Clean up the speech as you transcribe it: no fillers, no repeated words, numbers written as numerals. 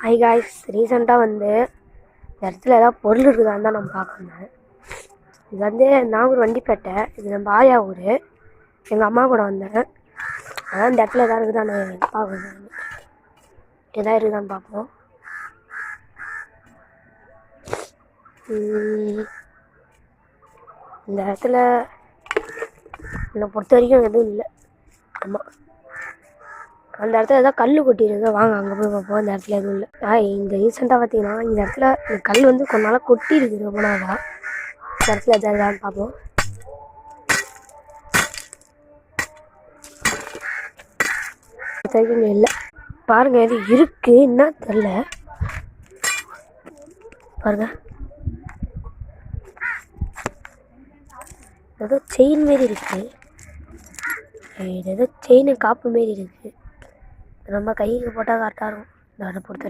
High guys, ரீசெண்டாக வந்து இந்த இடத்துல ஏதாவது பொருள் இருக்குதான்னு தான் நம்ம பார்க்கணும். இது வந்து நாகூர் வண்டிப்பேட்டை, இது நம்ம ஆயா ஊர். எங்கள் அம்மா கூட வந்தேன். அதான் இந்த இடத்துல எதாவது இருக்குதான்னு பார்க்கணும். எதாவது இருக்குதான்னு பார்ப்போம். இந்த இடத்துல என்னை பொறுத்த வரைக்கும் எதுவும் இல்லை. ஆமாம், அந்த இடத்துல ஏதாவது கல் கொட்டியிருக்கு. வாங்க அங்கே போய் பார்ப்போம். அந்த இடத்துல எதுவும் இல்லை. இந்த ரீசெண்டாக பார்த்தீங்கன்னா இந்த இடத்துல இந்த கல் வந்து கொஞ்ச நாளாக கொட்டி இருக்குது. ரொம்ப நாளாக இந்த இடத்துல எதாவது பார்ப்போம். இங்கே இல்லை பாருங்க, இது இருக்கு என்ன தெரியல. பாருங்க, ஏதோ செயின் மாரி இருக்கு. ஏதோ செயின் காப்பு மாரி இருக்கு. நம்ம கைக்கு போட்டால் கரெக்டாக இருக்கும். அதை பொறுத்த